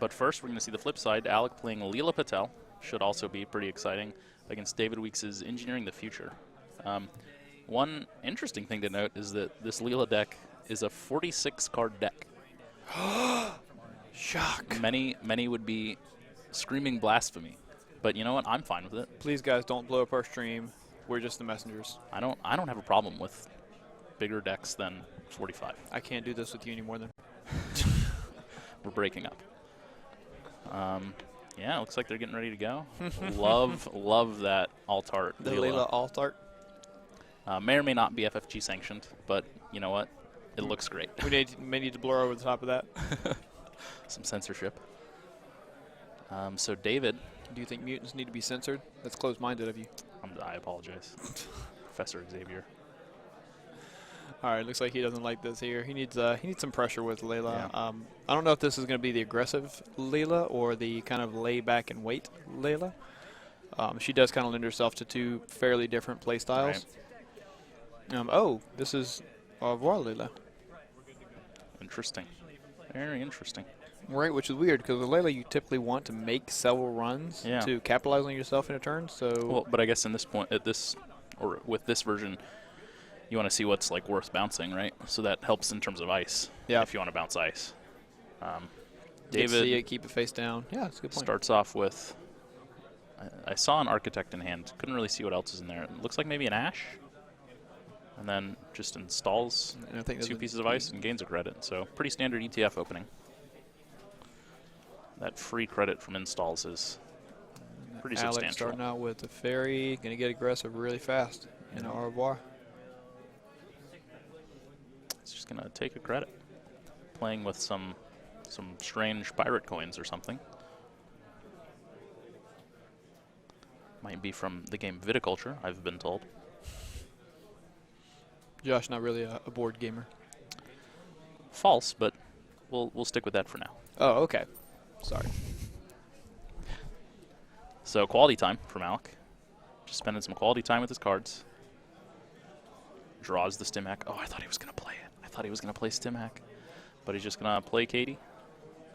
But first, we're going to see the flip side. Alec playing Leela Patel. Should also be pretty exciting against David Weeks' Engineering the Future. One interesting thing to note is that this Leela deck is a 46-card deck. Shock. Many would be screaming blasphemy. But you know what? I'm fine with it. Please, guys, don't blow up our stream. We're just the messengers. I don't have a problem with bigger decks than 45. I can't do this with you anymore then. We're breaking up. Yeah, it looks like they're getting ready to go. love that alt-art. The Leela alt-art. May or may not be FFG sanctioned, but you know what? It looks great. We may need to blur over the top of that. Some censorship. So David. Do you think mutants need to be censored? That's closed-minded of you. I apologize. Professor Xavier. All right, looks like he doesn't like this here. He needs some pressure with Leela. Yeah. I don't know if this is going to be the aggressive Leela or the kind of lay back and wait Leela. She does kind of lend herself to two fairly different play styles. Right. Oh, this is Au revoir Leela. Interesting. Very interesting. Right, which is weird because with Leela you typically want to make several runs to capitalize on yourself in a turn. So, well, but I guess in this point, with this version, you want to see what's like worth bouncing, right? So that helps in terms of ice. Yeah. If you want to bounce ice. David, see it, keep it face down. Yeah, that's a good point. Starts off with. I saw an Architect in hand. Couldn't really see what else is in there. It looks like maybe an Ash. And then just installs and I think 2 pieces of ice and gains a credit. So pretty standard EtF opening. That free credit from installs is pretty Alex substantial. Starting out with the fairy, going to get aggressive really fast in Au revoir. It's just going to take a credit. Playing with some strange pirate coins or something. Might be from the game Viticulture, I've been told. Josh, not really a board gamer. False, but we'll stick with that for now. Oh, okay. Sorry. So quality time from Alec. Just spending some quality time with his cards. Draws the stim hack. Oh, I thought he was going to play it. I thought he was going to play stim hack. But he's just going to play Katie.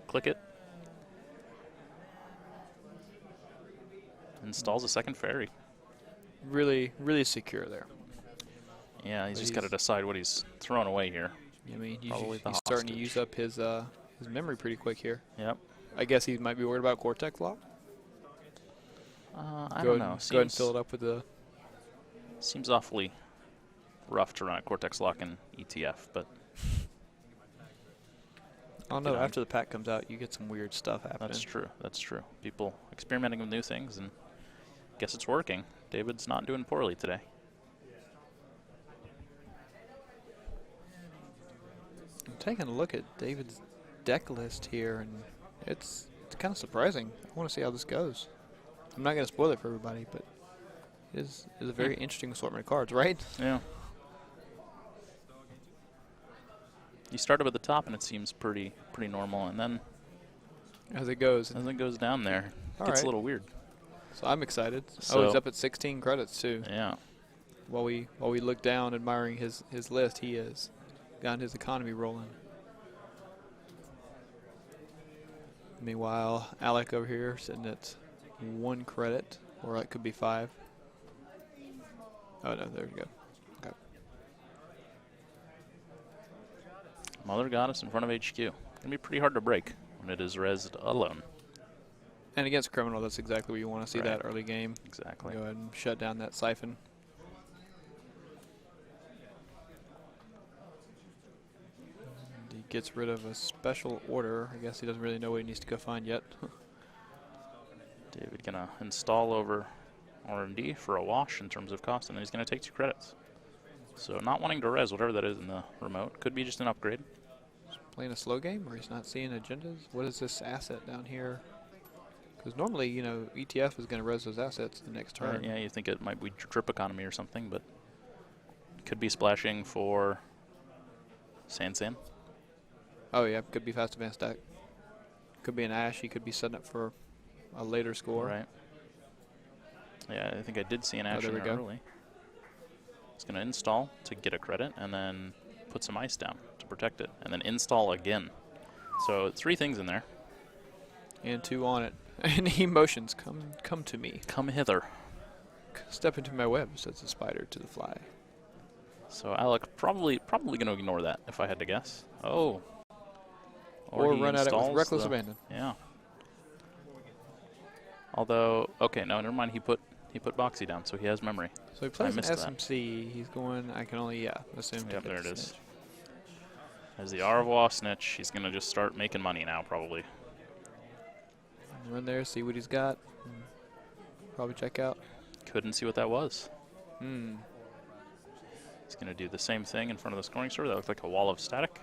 Click it. Installs a second fairy. Really, really secure there. Yeah, he's just got to decide what he's throwing away here. I mean, he's starting to use up his memory pretty quick here. Yep. I guess he might be worried about Cortex lock. I don't know. Go ahead and fill it up with the. Seems awfully rough to run a Cortex lock in EtF, but. I don't know. After the pack comes out, you get some weird stuff happening. That's true. That's true. People experimenting with new things, and guess it's working. David's not doing poorly today. I'm taking a look at David's deck list here, and it's kind of surprising. I want to see how this goes. I'm not going to spoil it for everybody, but it is a very interesting assortment of cards, right? Yeah. You started at the top, and it seems pretty normal, and then as it goes down there, it gets a little weird. So I'm excited. So he's up at 16 credits too. Yeah. While we look down, admiring his list, he has gotten his economy rolling. Meanwhile, Alec over here sitting at 1 credit, or it could be 5. Oh no, there we go. Okay. Mother Goddess in front of HQ. Gonna be pretty hard to break when it is rezzed alone. And against Criminal, that's exactly what you want to see, that early game. Exactly. Go ahead and shut down that siphon. And he gets rid of a special order. I guess he doesn't really know what he needs to go find yet. David gonna install over R&D for a wash in terms of cost, and then he's gonna take 2 credits. So not wanting to res whatever that is in the remote. Could be just an upgrade. Playing a slow game, or he's not seeing agendas? What is this asset down here? Because normally, you know, EtF is going to res those assets the next turn. Yeah, you think it might be drip economy or something, but could be splashing for San. Oh yeah, could be fast advanced deck. Could be an Ash. He could be setting up for a later score. Right. Yeah, I think I did see an Ash in there early. It's going to install to get a credit, and then put some ice down to protect it, and then install again. So 3 things in there. And 2 on it. And he motions, come to me. Come hither. Step into my web, says the spider to the fly. So Alec probably going to ignore that, if I had to guess. Oh. Or he run at it with installs reckless abandon. Yeah. Although, okay, no, never mind. He put Boxy down, so he has memory. So he plays an missed that. SMC. He's going, I can only, assume. Yep, there it is. As the au revoir snitch, he's going to just start making money now, probably. Run there, see what he's got. Probably check out. Couldn't see what that was. Hmm. He's going to do the same thing in front of the scoring store. That looked like a wall of static.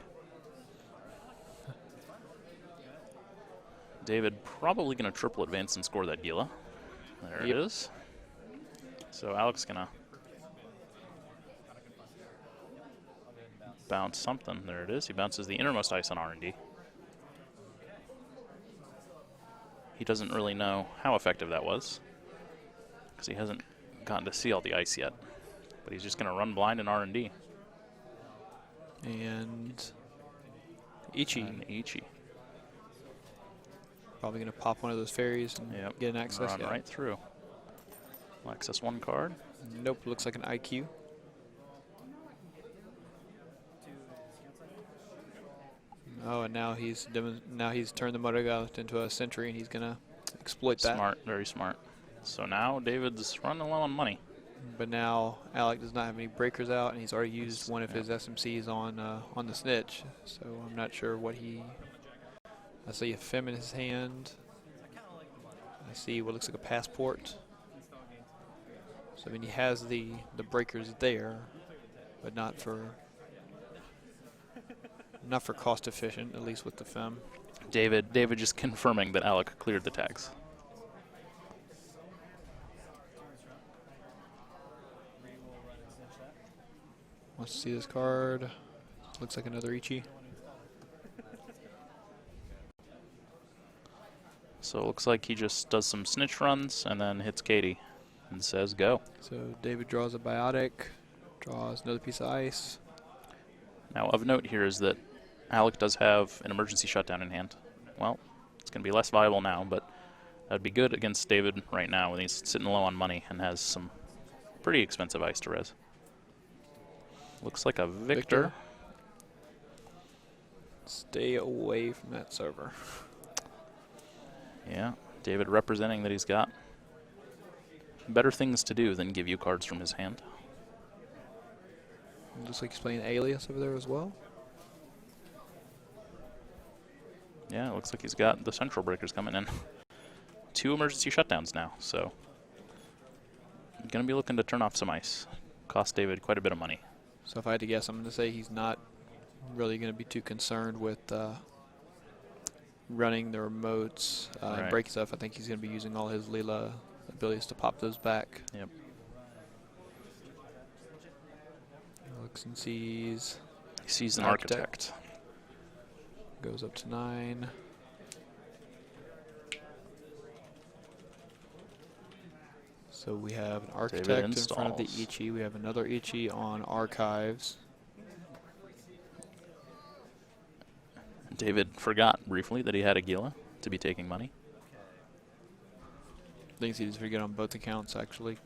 David probably going to triple advance and score that Gila. There it is. So Alec's going to bounce something. There it is. He bounces the innermost ice on R&D. He doesn't really know how effective that was because he hasn't gotten to see all the ice yet. But he's just going to run blind in R&D. And Ichi. Probably going to pop one of those fairies and get an access. Run right through. Will access 1 card. Nope, looks like an IQ. Oh, and now he's turned the Motorgoth into a sentry, and he's gonna exploit that. Smart, very smart. So now David's running low on money. But now Alec does not have any breakers out, and he's already used one of his SMCs on the snitch. So I'm not sure what he. I see a Fem in his hand. I see what looks like a passport. So I mean he has the breakers there, but not for cost efficient, at least with the Fem. David just confirming that Alec cleared the tags. Wants to see this card. Looks like another Ichi. So it looks like he just does some snitch runs and then hits Katie and says go. So David draws a biotic, draws another piece of ice. Now of note here is that Alec does have an emergency shutdown in hand. Well, it's going to be less viable now, but that'd be good against David right now when he's sitting low on money and has some pretty expensive ice to res. Looks like a Victor. Stay away from that server. Yeah, David representing that he's got better things to do than give you cards from his hand. Looks like he's playing Alias over there as well. Yeah, it looks like he's got the central breakers coming in. 2 emergency shutdowns now, so going to be looking to turn off some ice. Cost David quite a bit of money. So if I had to guess, I'm going to say he's not really going to be too concerned with running the remotes and break stuff. I think he's going to be using all his Leela abilities to pop those back. Yep. Looks and sees. He sees an architect. Goes up to 9. So we have an architect in front of the Ichi. We have another Ichi on archives. David forgot briefly that he had a Gila to be taking money. I think he's pretty good on both accounts, actually.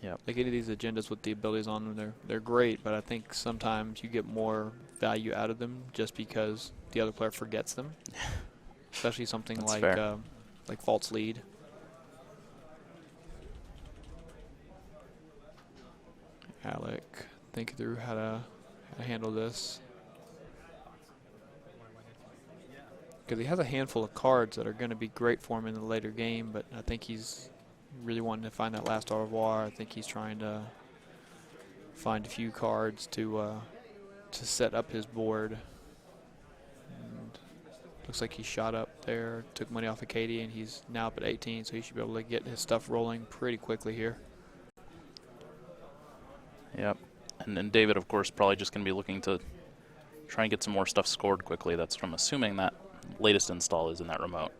Yeah. Like any of these agendas with the abilities on them, they're great, but I think sometimes you get more value out of them just because the other player forgets them. Especially something like false lead. Alec, think through how to handle this. Because he has a handful of cards that are going to be great for him in the later game, but I think he's really wanting to find that last au revoir. I think he's trying to find a few cards to set up his board. And looks like he shot up there, took money off of Katie, and he's now up at 18, so he should be able to get his stuff rolling pretty quickly here. Yep. And then David, of course, probably just going to be looking to try and get some more stuff scored quickly. That's from assuming that latest install is in that remote.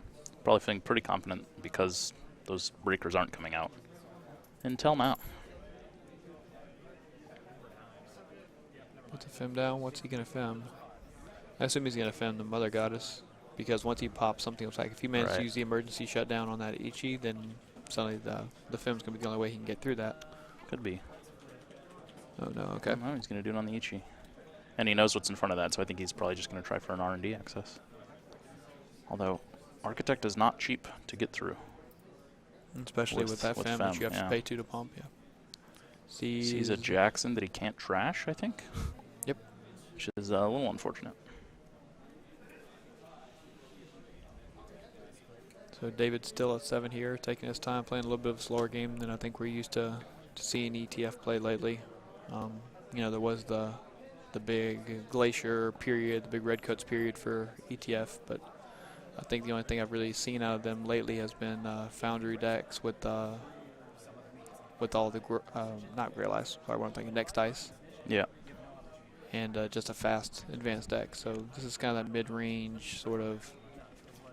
Probably feeling pretty confident because those breakers aren't coming out until now. What's a Fem down? What's he going to Fem? I assume he's going to Fem the Mother Goddess because once he pops something else, like if he manages to Right. use the emergency shutdown on that Ichi, then suddenly the film's going to be the only way he can get through that. Could be. Oh, no, okay. No, he's going to do it on the Ichi. And he knows what's in front of that, so I think he's probably just going to try for an R&D access. Although, Architect is not cheap to get through. Especially with that fem, which you have to pay to pump, yeah. Sees a Jackson that he can't trash, I think. Yep. Which is a little unfortunate. So David's still at 7 here, taking his time, playing a little bit of a slower game than I think we're used to seeing EtF play lately. You know, there was the big Glacier period, the big Redcoats period for EtF, but I think the only thing I've really seen out of them lately has been Foundry decks with all the, not Grail Ice, sorry, what I'm thinking, Next Ice. Yeah. And just a fast advanced deck. So this is kind of that mid-range sort of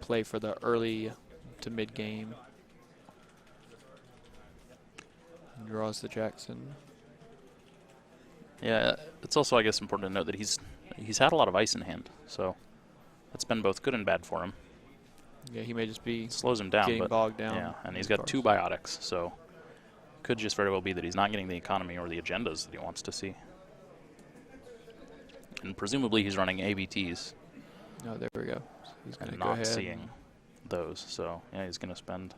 play for the early to mid-game. Draws the Jackson. Yeah, it's also, I guess, important to note that he's had a lot of ice in hand, so that's been both good and bad for him. Yeah, he may just be Slows him down, getting but bogged down. yeah, and he's got 2 biotics, so could just very well be that he's not getting the economy or the agendas that he wants to see. And presumably he's running ABTs. Oh, there we go. So he's going to and go not ahead seeing those, so yeah, he's going to spend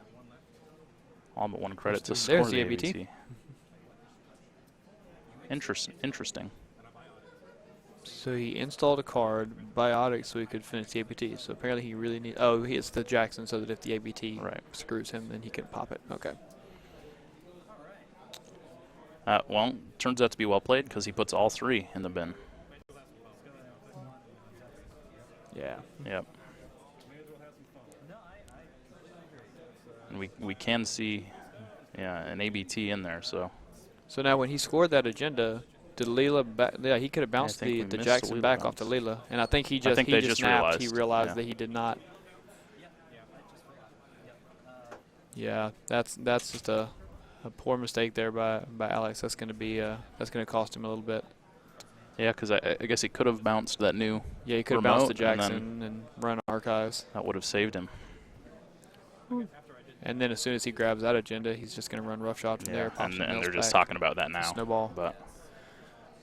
all but 1 credit to There's score the the ABT. ABT. Interesting. So he installed a card, Biotic, so he could finish the ABT. So apparently he really needs... Oh, he hits the Jackson so that if the ABT screws him, then he can pop it. Okay. Well, turns out to be well played because he puts all 3 in the bin. Yeah. Yep. And we can see, yeah, an ABT in there, so... So now when he scored that agenda, did Leela back? Yeah, he could have bounced the missed Jackson the Leela back off bounce. to Leela, and I think he just they just just snapped. He realized, realized yeah. that he did not. Yeah, that's just a poor mistake there by Alex. That's going to be that's going to cost him a little bit. Yeah, because I guess he could have bounced that new Yeah, he could have bounced the remote, and Jackson and run archives. that would have saved him. And then as soon as he grabs that agenda, he's just going to run roughshod from there. Pops and the they're just back. talking about that now. Snowball. But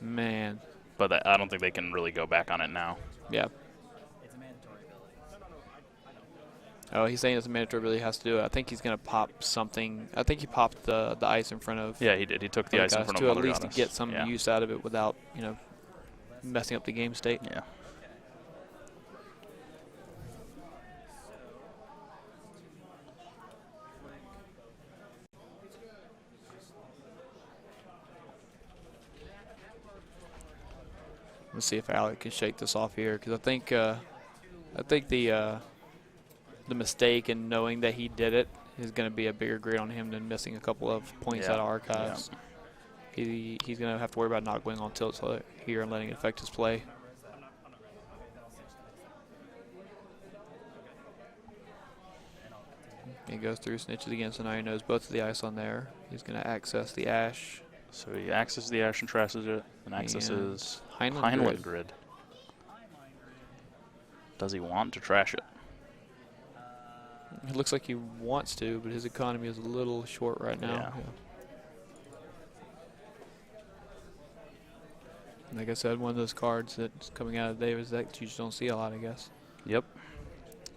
Man. I don't think they can really go back on it now. Yeah. Oh, he's saying it's a mandatory ability. He has to do it. I think he's going to pop something. I think he popped the ice in front of. Yeah, he did. He took the ice in front of to Mother at least Goddess. get some Yeah. use out of it without, you know, messing up the game state. Yeah. Let's see if Alec can shake this off here, because I think the mistake in knowing that he did it is going to be a bigger grade on him than missing a couple of points out of archives. Yeah. He's going to have to worry about not going on tilt here and letting it affect his play. He goes through, snitches again, so now he knows both of the ice on there. He's going to access the Ash. So he accesses the Ash and trashes it, and accesses Heinlein Grid. Does he want to trash it? It looks like he wants to, but his economy is a little short right now. Yeah. Like I said, one of those cards that's coming out of Davis deck that you just don't see a lot, I guess. Yep.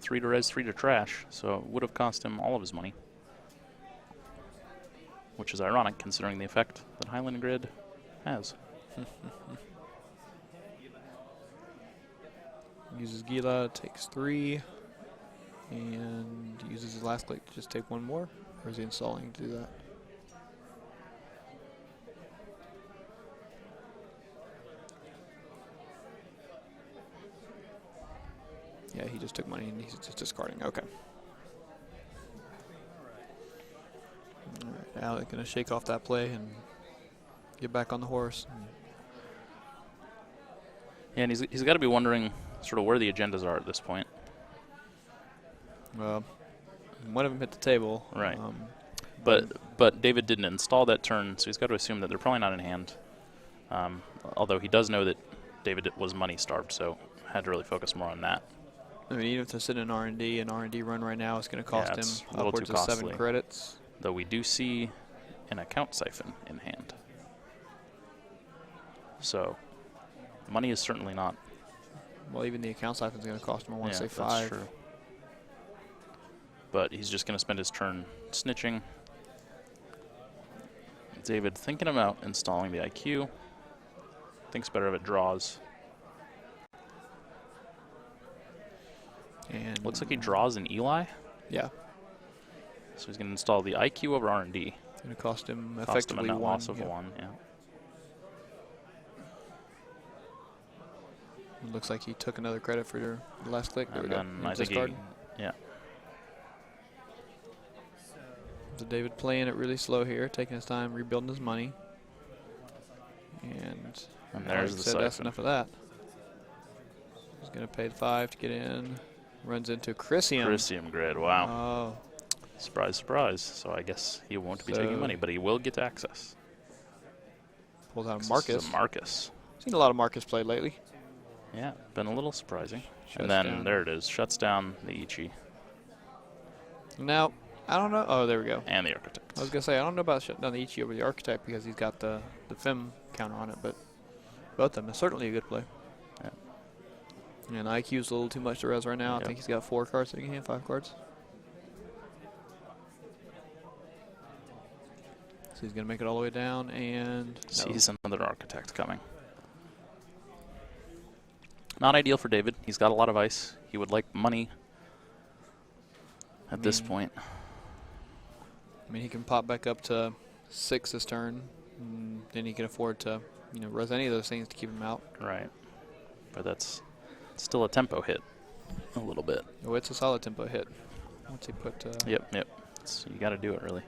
3 to res, 3 to trash, so it would have cost him all of his money. Which is ironic, considering the effect that Highland Grid has. Uses Gila, takes 3, and uses his last click to just take 1 more. Or is he installing to do that? Yeah, he just took money and he's just discarding. Okay. All right, Alec gonna shake off that play and get back on the horse. Yeah, and he's got to be wondering sort of where the agendas are at this point. Well, one of them hit the table. Right. But David didn't install that turn, so he's got to assume that they're probably not in hand. Although he does know that David was money starved, so had to really focus more on that. I mean, even if they're sitting in R&D, an R&D run right now is going to cost him it's a little upwards too of costly. 7 credits. Though we do see an account siphon in hand. So money is certainly not. Well, even the account siphon is going to cost him, I want to say, That's 5. true. But he's just going to spend his turn snitching. David thinking about installing the IQ. Thinks better of it, draws. And Looks like he draws an Eli. yeah, So he's going to install the IQ over R&D. going to cost him Cost him a effectively net 1. loss of yeah. 1, yeah. It looks like he took another credit for the last click. There And we go. then I He's think discarding. yeah. So David playing it really slow here, taking his time, rebuilding his money. And And like there's I the said, that's siphon. enough of that. He's going to pay the 5 to get in. Runs into Chrysium. Chrysium grid, wow. Oh, Surprise, surprise. So I guess he won't be taking So- money, but he will get access. pulls out a This is Marcus. a Marcus. Seen a lot of Marcus played lately. Yeah, been a little surprising. Shuts and then down. there it is. Shuts down the Ichi Now, I don't know. Oh, there we go. and the Architect. I was going to say, I don't know about shutting down the Ichi over the Architect because he's got the Fem counter on it, but both of them is certainly a good play. Yeah. And IQ is a little too much to res right now. Yep. I think he's got 4 cards sitting in hand, 5 cards. So he's going to make it all the way down and no. Sees another Architect coming. Not ideal for David. He's got a lot of ice. He would like money at this point. I mean, he can pop back up to 6 this turn. And then he can afford to, res any of those things to keep him out. Right. But that's still a tempo hit a little bit. Oh, it's a solid tempo hit. Once he put... Yep. You got to do it, really.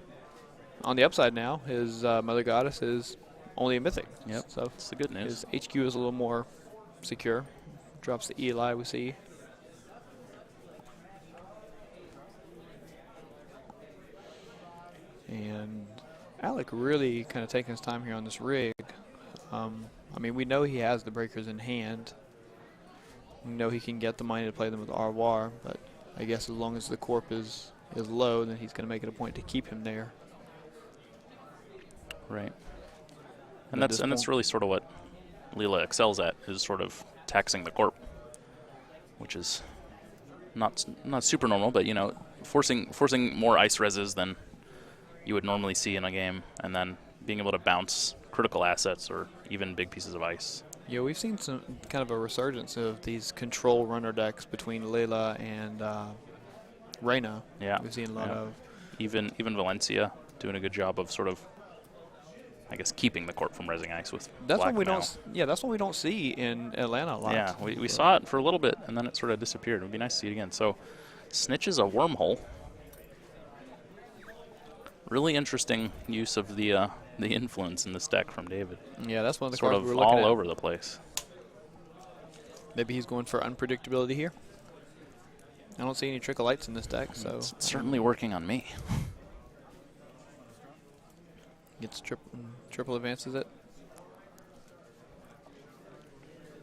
On the upside now, his Mother Goddess is only a mythic. Yep. So That's the good news. his HQ is a little more secure. Drops the Eli we see. And Alec really kind of taking his time here on this rig. I mean, we know he has the breakers in hand. We know he can get the money to play them with Arwar, but I guess as long as the corp is low, then he's going to make it a point to keep him there. Right. At And this that's point. really sort of what Leela excels at, is sort of taxing the corp, which is not super normal, but forcing more ice reses than you would normally see in a game, and then being able to bounce critical assets or even big pieces of ice. Yeah, we've seen some kind of a resurgence of these control runner decks between Leela and Reyna. Yeah. We've seen a lot of. Even Valencia doing a good job of sort of, I guess, keeping the corp from resing ice with That's black one we now. don't. Yeah, that's one we don't see in Atlanta a lot. Yeah, we saw it for a little bit, and then it sort of disappeared. It would be nice to see it again. So, Snitch is a wormhole. Really interesting use of the influence in this deck from David. Yeah, that's one of the Sort cards of we're looking all at. over the place. Maybe he's going for unpredictability here. I don't see any trickle lights in this deck, so It's certainly working on me. gets triple advances it.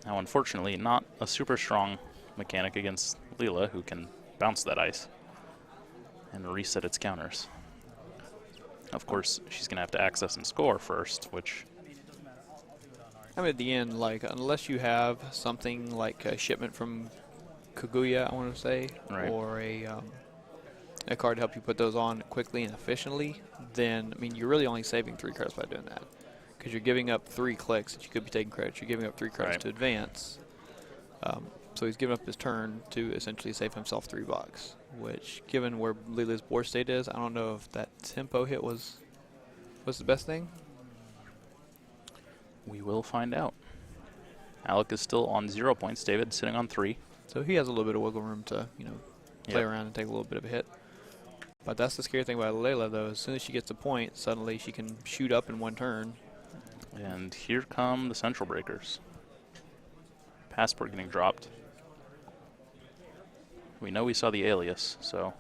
Now, unfortunately, not a super strong mechanic against Leela, who can bounce that ice and reset its counters. Of course, she's going to have to access and score first, which... I mean, at the end, like, unless you have something like a shipment from Kaguya, I want to say, Right. or a card to help you put those on quickly and efficiently, then, I mean, you're really only saving 3 cards by doing that. Because you're giving up 3 clicks that you could be taking credits. You're giving up 3 cards Right. to advance. So he's giving up his turn to essentially save himself 3 bucks, which, given where Leela's board state is, I don't know if that tempo hit was the best thing. We will find out. Alec is still on 0 points. David sitting on 3. So he has a little bit of wiggle room to, play Yep. around and take a little bit of a hit. But that's the scary thing about Leela, though. As soon as she gets a point, suddenly she can shoot up in 1 turn. And here come the Central Breakers. Passport getting dropped. We know we saw the alias, so...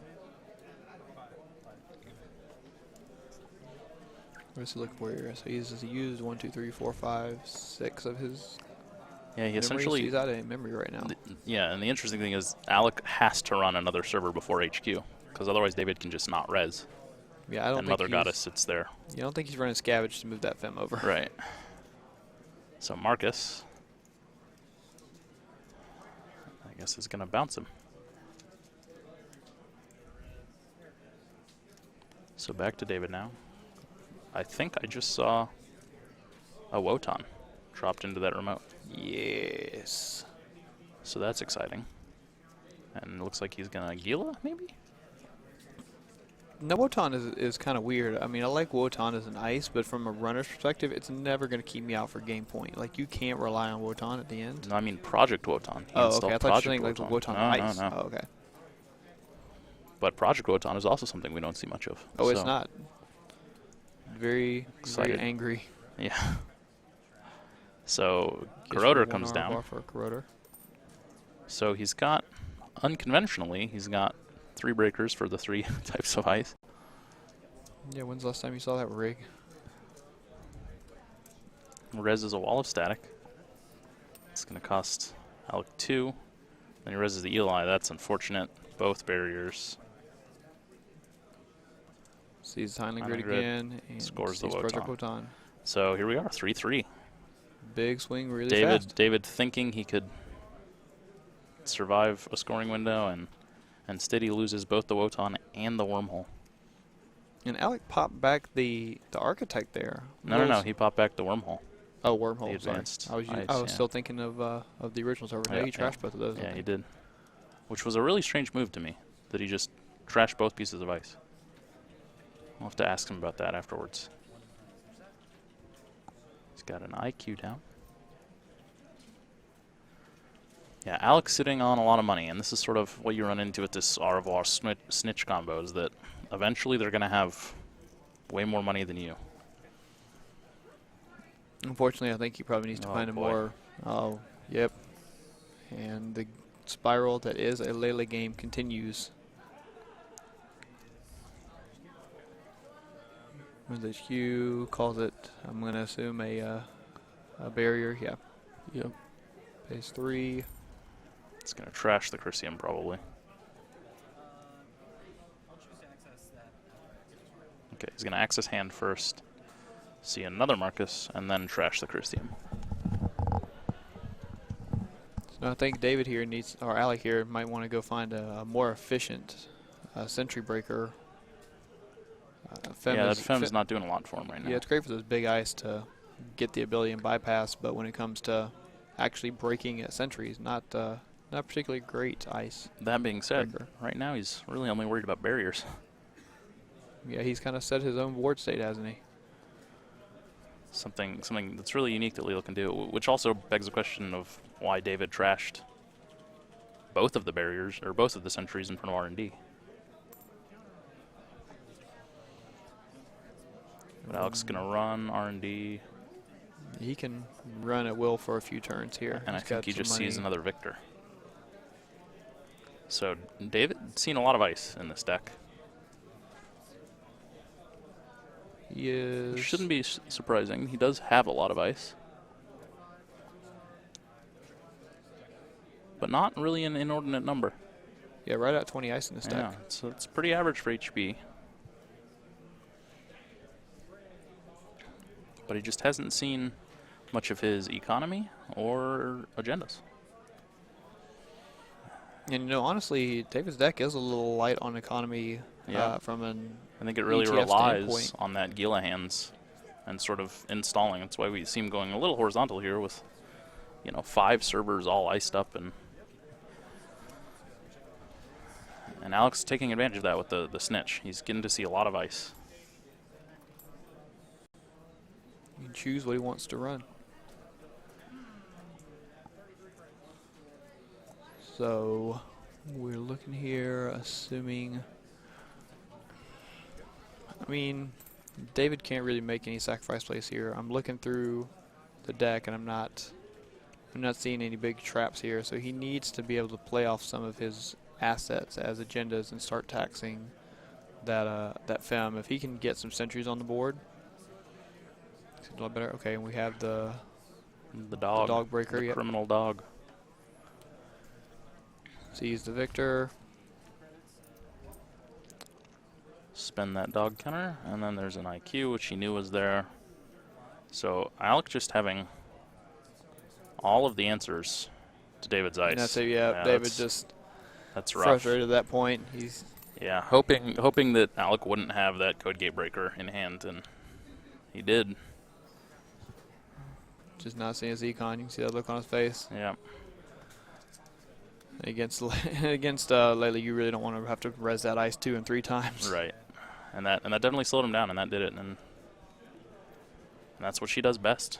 Where's he looking for here? So he's used 1, 2, 3, 4, 5, 6 of his Yeah, he essentially... He's out of memory right now. Yeah, and the interesting thing is Alec has to run another server before HQ, because otherwise David can just not res. Yeah, I don't and think Mother Goddess sits there. Yeah, I don't think he's running Scavenge to move that Fem over. Right. So Marcus, I guess, is going to bounce him. So back to David now. I think I just saw a Wotan dropped into that remote. Yes. So that's exciting. And it looks like he's going to Gila, maybe? No, Wotan is kind of weird. I mean, I like Wotan as an ice, but from a runner's perspective, it's never going to keep me out for game point. Like, you can't rely on Wotan at the end. No, I mean Project Wotan. Oh, okay. I thought you were saying like Wotan ice. No. Oh, okay. But Project Wotan is also something we don't see much of. Oh, so it's not. Very angry. Yeah. So Corroder comes down. For Corroder. So he's got, unconventionally, he's got 3 breakers for the 3 types of ice. Yeah, when's the last time you saw that rig? Res is a wall of static. It's going to cost Alec 2. Then he reses the Eli. That's unfortunate. Both barriers. Sees the Heinlein grid again. And scores the Wotan. So So here we are, 3-3. Big swing really fast. David thinking he could survive a scoring window, and instead he loses both the Wotan and the Wormhole. And Alec popped back the Architect there. No, he popped back the Wormhole. Oh, Wormhole, the advanced sorry. I was still thinking of the originals over there. He trashed both of those. Yeah, he did. Which was a really strange move to me, that he just trashed both pieces of ice. I'll have to ask him about that afterwards. He's got an IQ down. Yeah, Alec's sitting on a lot of money, and this is sort of what you run into with this Au revoir snitch combo, is that eventually they're going to have way more money than you. Unfortunately, I think he probably needs to find a more... Oh, yep. And the spiral that is a Leela game continues. When the Hugh calls it, I'm going to assume a barrier. Yeah. Yep. Phase 3. It's going to trash the Chrysium, probably. Okay, he's going to access hand first, see another Marcus, and then trash the Chrysium. So I think David here needs, or Alec here, might want to go find a more efficient Sentry Breaker. Yeah, that Fem's not doing a lot for him right now. Yeah, it's great for those big ice to get the ability and bypass, but when it comes to actually breaking at sentries, not particularly great ice. That being said, right now he's really only worried about barriers. Yeah, he's kind of set his own ward state, hasn't he? Something that's really unique that Leela can do, which also begs the question of why David trashed both of the barriers, or both of the sentries in front of R&D. But Alec's going to run R&D. He can run at will for a few turns here. And I think he just sees another Victor. So David's seen a lot of ice in this deck. He is... Which shouldn't be surprising. He does have a lot of ice. But not really an inordinate number. Yeah, right at 20 ice in this deck. Yeah, so it's pretty average for HB. But he just hasn't seen much of his economy or agendas. And, you know, honestly, David's deck is a little light on economy from an I think it really EtF relies standpoint. on that Gila hands and sort of installing. That's why we see him going a little horizontal here with, 5 servers all iced up. And Alec's taking advantage of that with the snitch. He's getting to see a lot of ice. He can choose what he wants to run. So we're looking here, assuming... I mean, David can't really make any sacrifice plays here. I'm looking through the deck, and I'm not seeing any big traps here. So he needs to be able to play off some of his assets as agendas and start taxing that Fem. If he can get some sentries on the board, it's a lot better. Okay, and we have the The dog. The dog breaker, the yep. criminal dog. Sees the victor. Spend that dog counter, and then there's an IQ, which he knew was there. So Alec just having all of the answers to David's ice. And that's it, yeah. David just that's rough. frustrated at that point. He's hoping that Alec wouldn't have that code gate breaker in hand, and he did. Just not seeing his econ. You can see that look on his face. Yeah. Against Leela, you really don't want to have to res that ice 2 and 3 times. Right. And that definitely slowed him down, and that did it. And that's what she does best.